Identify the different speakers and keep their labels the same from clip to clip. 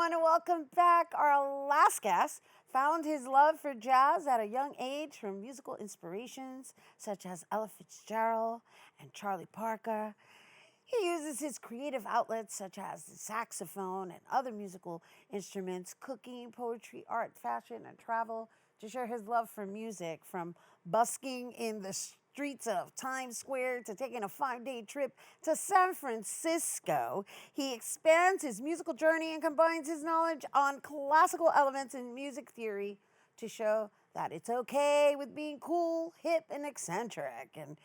Speaker 1: everyone, and welcome back. Our last guest found his love for jazz at a young age from musical inspirations such as Ella Fitzgerald and Charlie Parker. He uses his creative outlets such as the saxophone and other musical instruments, cooking, poetry, art, fashion, and travel to share his love for music, from busking in the streets of Times Square to taking a 5-day trip to San Francisco. He expands his musical journey and combines his knowledge on classical elements in music theory to show that it's okay with being cool, hip, and eccentric. And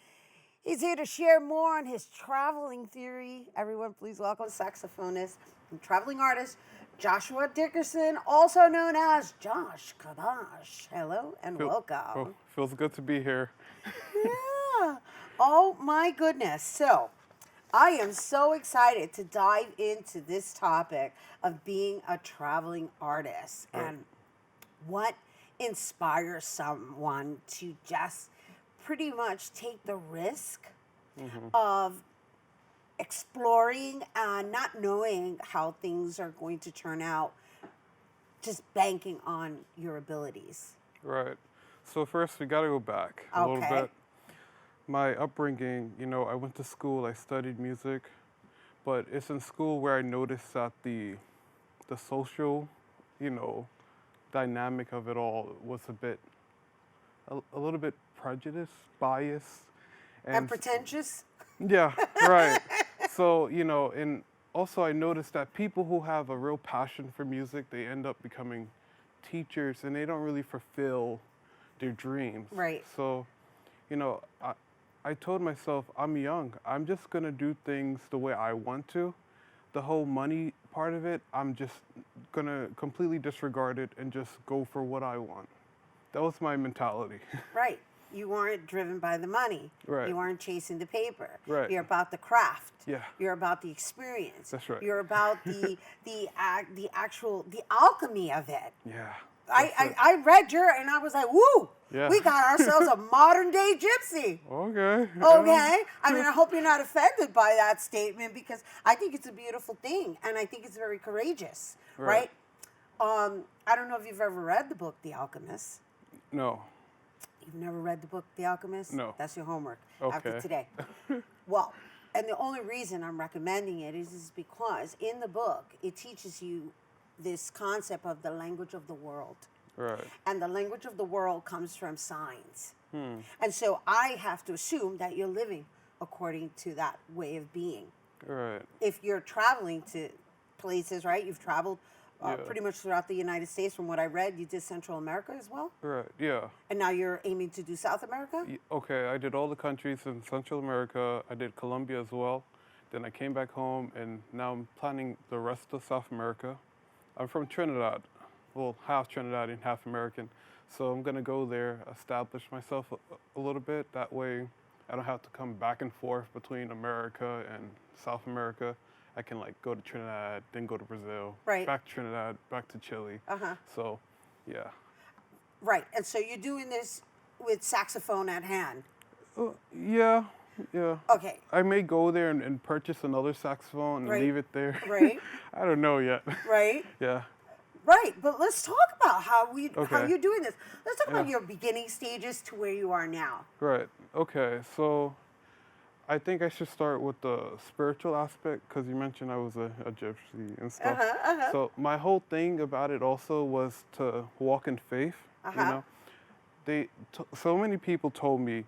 Speaker 1: he's here to share more on his traveling theory. Everyone, please welcome saxophonist and traveling artist Joshua Dickerson, also known as Josh Kabosh. Hello and welcome.
Speaker 2: Feels good to be here.
Speaker 1: Yeah. Oh my goodness. So, I am so excited to dive into this topic of being a traveling artist and what inspires someone to just pretty much take the risk of exploring and not knowing how things are going to turn out, just banking on your abilities.
Speaker 2: Right. So first, we got to go back a little bit. My upbringing, I went to school, I studied music, but it's in school where I noticed that the social, dynamic of it all was a little bit prejudiced, biased.
Speaker 1: And pretentious?
Speaker 2: Yeah, right. So, and also I noticed that people who have a real passion for music, they end up becoming teachers and they don't really fulfill their dreams.
Speaker 1: Right.
Speaker 2: So, I told myself, I'm young. I'm just going to do things the way I want to. The whole money part of it, I'm just going to completely disregard it and just go for what I want. That was my mentality.
Speaker 1: Right. You weren't driven by the money.
Speaker 2: Right.
Speaker 1: You weren't chasing the paper.
Speaker 2: Right.
Speaker 1: You're about the craft.
Speaker 2: Yeah.
Speaker 1: You're about the experience.
Speaker 2: That's right.
Speaker 1: You're about the alchemy of it.
Speaker 2: Yeah.
Speaker 1: I read and I was like, woo,
Speaker 2: Yeah.
Speaker 1: we got ourselves a modern day gypsy.
Speaker 2: Okay.
Speaker 1: Okay. I mean, I hope you're not offended by that statement, because I think it's a beautiful thing and I think it's very courageous, right? I don't know if you've ever read the book The Alchemist.
Speaker 2: No.
Speaker 1: You've never read the book The Alchemist?
Speaker 2: No.
Speaker 1: That's your homework
Speaker 2: Okay.
Speaker 1: after today. Well, and the only reason I'm recommending it is because in the book, it teaches you this concept of the language of the world.
Speaker 2: Right.
Speaker 1: And the language of the world comes from signs. And so I have to assume that you're living according to that way of being.
Speaker 2: Right.
Speaker 1: If you're traveling to places, right? You've traveled pretty much throughout the United States. From what I read, you did Central America as well?
Speaker 2: Right, yeah.
Speaker 1: And now you're aiming to do South America?
Speaker 2: Okay, I did all the countries in Central America. I did Colombia as well. Then I came back home, and now I'm planning the rest of South America. I'm from Trinidad, well, half Trinidadian, half American. So I'm going to go there, establish myself a little bit. That way I don't have to come back and forth between America and South America. I can go to Trinidad, then go to Brazil, back to Trinidad, back to Chile. So, yeah.
Speaker 1: Right, and so you're doing this with saxophone at hand?
Speaker 2: Yeah.
Speaker 1: Okay.
Speaker 2: I may go there and purchase another saxophone and leave it there.
Speaker 1: Right.
Speaker 2: I don't know yet.
Speaker 1: Right.
Speaker 2: Yeah.
Speaker 1: Right, but let's talk about how you're doing this. Let's talk about your beginning stages to where you are now.
Speaker 2: Right. Okay. So, I think I should start with the spiritual aspect, because you mentioned I was a gypsy and stuff. So my whole thing about it also was to walk in faith. So many people told me,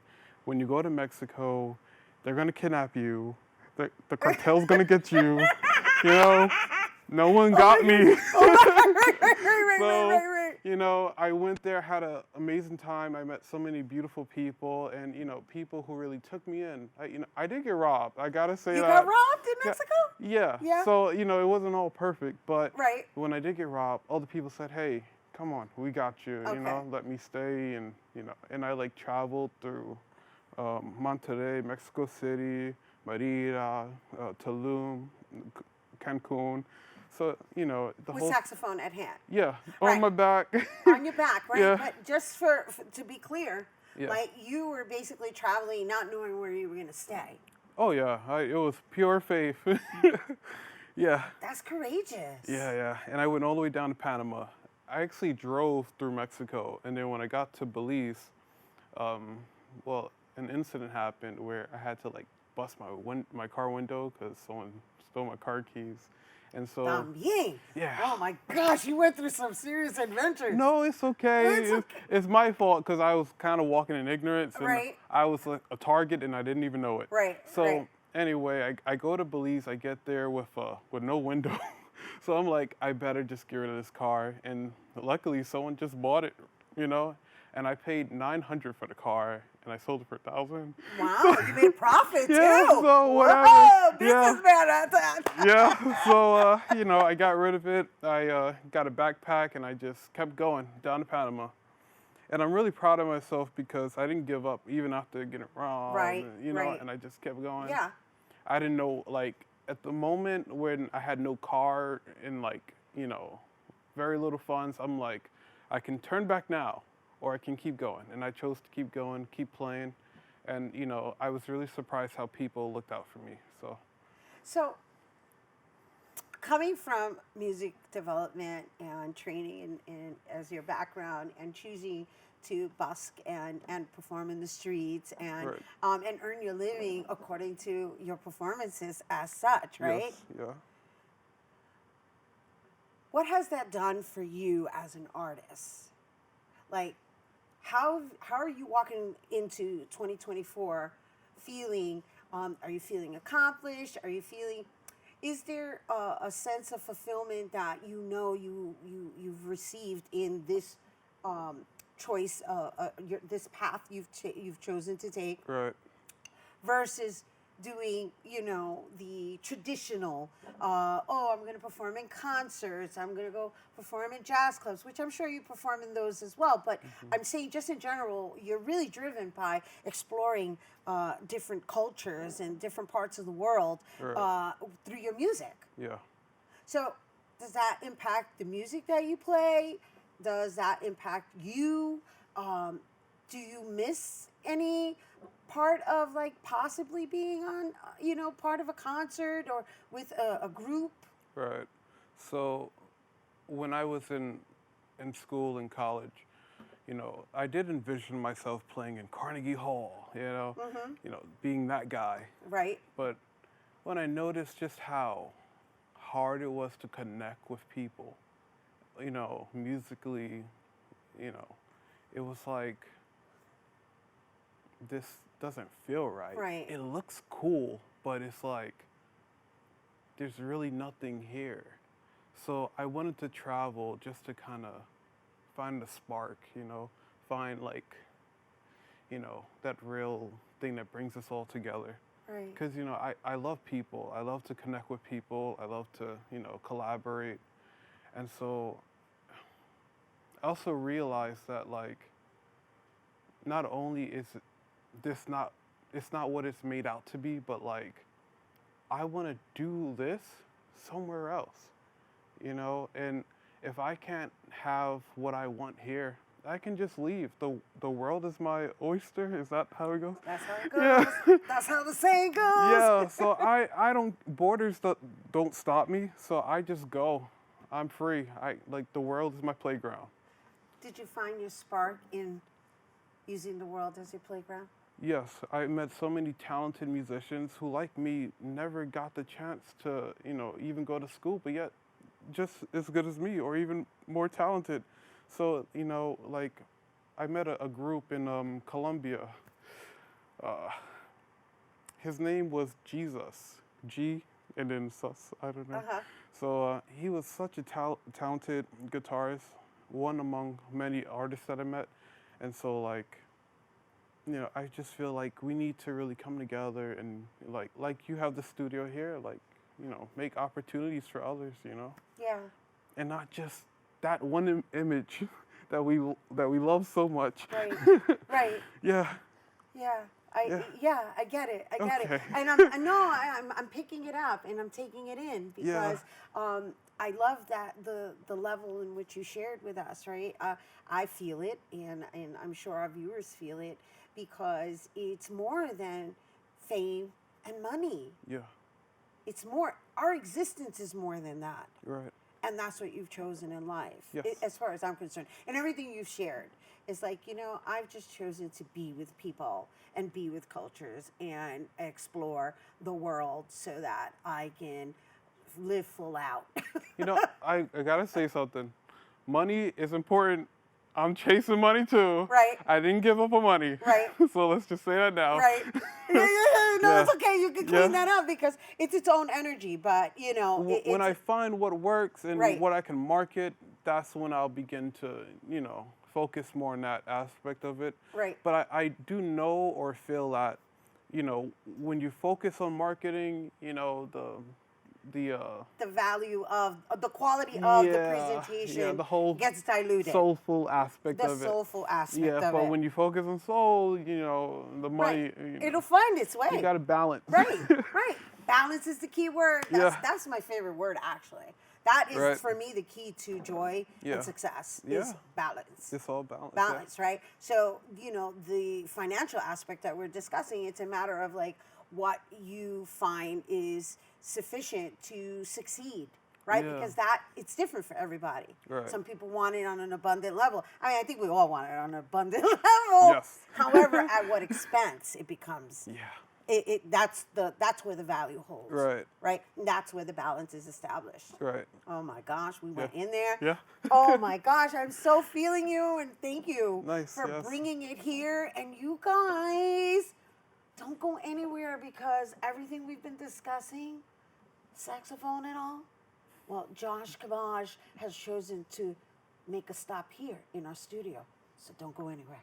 Speaker 2: when you go to Mexico, they're gonna kidnap you. The cartel's gonna get you. No one got me. So, I went there, had an amazing time. I met so many beautiful people, and people who really took me in. I did get robbed. I gotta say that.
Speaker 1: You got robbed in Mexico?
Speaker 2: Yeah. So it wasn't all perfect, but
Speaker 1: right.
Speaker 2: When I did get robbed, all the people said, "Hey, come on, we got you. Let me stay." And and I traveled through Monterrey, Mexico City, Merida, Tulum, Cancun. So, the
Speaker 1: with
Speaker 2: whole...
Speaker 1: saxophone at hand.
Speaker 2: Yeah, on my back.
Speaker 1: On your back, right?
Speaker 2: Yeah.
Speaker 1: But just to be clear, you were basically traveling not knowing where you were going to stay.
Speaker 2: Oh, yeah. It was pure faith. Yeah,
Speaker 1: That's courageous.
Speaker 2: yeah. And I went all the way down to Panama. I actually drove through Mexico, and then when I got to Belize, um, well, an incident happened where I had to like bust my car window because someone stole my car keys, and so
Speaker 1: También.
Speaker 2: yeah.
Speaker 1: Oh my gosh, you went through some serious adventures.
Speaker 2: No, it's okay.
Speaker 1: It's okay.
Speaker 2: It's my fault because I was kind of walking in ignorance, and
Speaker 1: Right.
Speaker 2: I was like a target, and I didn't even know it.
Speaker 1: Right,
Speaker 2: So
Speaker 1: right.
Speaker 2: anyway, I go to Belize. I get there with no window, so I'm like, I better just get rid of this car. And luckily, someone just bought it, you know, and I paid $900 for the car, and I sold it for $1,000.
Speaker 1: Wow, you made profit
Speaker 2: Yeah,
Speaker 1: too.
Speaker 2: so whatever.
Speaker 1: Whoa,
Speaker 2: Yeah.
Speaker 1: businessman at that.
Speaker 2: Yeah, so you know, I got rid of it. I got a backpack, and I just kept going down to Panama. And I'm really proud of myself because I didn't give up even after getting robbed.
Speaker 1: Right,
Speaker 2: You know,
Speaker 1: right.
Speaker 2: and I just kept going.
Speaker 1: Yeah.
Speaker 2: I didn't know, like, at the moment when I had no car and, like, you know, very little funds, I'm like, I can turn back now or I can keep going. And I chose to keep going, keep playing. And, you know, I was really surprised how people looked out for me.
Speaker 1: So, coming from music development and training in as your background and choosing to busk and perform in the streets and
Speaker 2: Right.
Speaker 1: And earn your living according to your performances as such, right?
Speaker 2: Yes, yeah.
Speaker 1: What has that done for you as an artist? Like, how are you walking into 2024 feeling? Are you feeling accomplished? Are you feeling? Is there a sense of fulfillment that you know you've received in this choice, this path you've chosen to take,
Speaker 2: Right.
Speaker 1: versus doing, you know, the traditional, I'm going to perform in concerts, I'm going to go perform in jazz clubs, which I'm sure you perform in those as well. But I'm saying just in general, you're really driven by exploring different cultures and different parts of the world
Speaker 2: Right.
Speaker 1: through your music.
Speaker 2: Yeah.
Speaker 1: So does that impact the music that you play? Does that impact you? Do you miss any part of like possibly being on, part of a concert or with a group?
Speaker 2: Right. So when I was in school and college, you know, I did envision myself playing in Carnegie Hall, you know, being that guy.
Speaker 1: Right.
Speaker 2: But when I noticed just how hard it was to connect with people, you know, musically, you know, it was like, this doesn't feel right.
Speaker 1: Right.
Speaker 2: It looks cool, but it's like, there's really nothing here. So I wanted to travel just to kind of find the spark, you know, find like, you know, that real thing that brings us all together.
Speaker 1: Right.
Speaker 2: Because, you know, I love people. I love to connect with people. I love to, you know, collaborate. And so I also realized that, like, not only is this not, it's not what it's made out to be, but like, I want to do this somewhere else, you know? And if I can't have what I want here, I can just leave. The world is my oyster. Is that how it goes?
Speaker 1: That's how it goes.
Speaker 2: Yeah.
Speaker 1: That's how the saying goes.
Speaker 2: Yeah, so I don't, borders don't stop me, so I just go. I'm free. Like, the world is my playground.
Speaker 1: Did you find your spark in using the world as your playground?
Speaker 2: Yes, I met so many talented musicians who, like me, never got the chance to, you know, even go to school, but yet just as good as me or even more talented. So, you know, like, I met a group in Colombia. His name was Jesus, G, and then Sus, I don't know.
Speaker 1: Uh-huh.
Speaker 2: So he was such a talented guitarist, one among many artists that I met. And so, like, you know, I just feel like we need to really come together and, like you have the studio here, like, you know, make opportunities for others, you know?
Speaker 1: Yeah.
Speaker 2: And not just that one image that we love so much.
Speaker 1: Right. Right.
Speaker 2: Yeah.
Speaker 1: Yeah. I get it. I get it.
Speaker 2: Okay.
Speaker 1: And I'm picking it up and I'm taking it in because I love that the level in which you shared with us, right? I feel it and I'm sure our viewers feel it because it's more than fame and money.
Speaker 2: Yeah.
Speaker 1: It's more our existence is more than that.
Speaker 2: Right.
Speaker 1: And that's what you've chosen in life,
Speaker 2: Yes.
Speaker 1: as far as I'm concerned. And everything you've shared is like, I've just chosen to be with people and be with cultures and explore the world so that I can live full out.
Speaker 2: I gotta say something. Money is important. I'm chasing money too.
Speaker 1: Right.
Speaker 2: I didn't give up on money.
Speaker 1: Right.
Speaker 2: So let's just say that now.
Speaker 1: Right. No,
Speaker 2: Yeah.
Speaker 1: it's okay. You can clean that up because it's its own energy. But,
Speaker 2: When I find what works and
Speaker 1: Right.
Speaker 2: what I can market, that's when I'll begin to, focus more on that aspect of it.
Speaker 1: Right.
Speaker 2: But I do know or feel that, when you focus on marketing,
Speaker 1: the value of the quality of the
Speaker 2: yeah,
Speaker 1: presentation
Speaker 2: the whole
Speaker 1: gets diluted.
Speaker 2: soulful aspect
Speaker 1: The
Speaker 2: of it.
Speaker 1: soulful aspect
Speaker 2: Yeah,
Speaker 1: of
Speaker 2: but
Speaker 1: it.
Speaker 2: when you focus on soul, the money,
Speaker 1: Right. It'll find its way.
Speaker 2: you got to balance.
Speaker 1: Right, right. Balance is the key word. That's my favorite word, actually. That is,
Speaker 2: Right.
Speaker 1: for me, the key to joy
Speaker 2: Yeah.
Speaker 1: and success is
Speaker 2: Yeah.
Speaker 1: balance.
Speaker 2: It's all balance.
Speaker 1: Balance, right? So, the financial aspect that we're discussing, it's a matter of like what you find is sufficient to succeed, right?
Speaker 2: Yeah.
Speaker 1: Because it's different for everybody.
Speaker 2: Right.
Speaker 1: Some people want it on an abundant level. I mean, I think we all want it on an abundant level.
Speaker 2: Yes.
Speaker 1: However, at what expense it becomes.
Speaker 2: Yeah.
Speaker 1: That's where the value holds.
Speaker 2: Right.
Speaker 1: Right. That's where the balance is established.
Speaker 2: Right.
Speaker 1: Oh my gosh, we went in there.
Speaker 2: Yeah.
Speaker 1: Oh my gosh, I'm so feeling you, and thank you
Speaker 2: Nice,
Speaker 1: for
Speaker 2: yes.
Speaker 1: bringing it here. And you guys, don't go anywhere because everything we've been discussing, saxophone and all, well, Josh Kabaj has chosen to make a stop here in our studio. So don't go anywhere.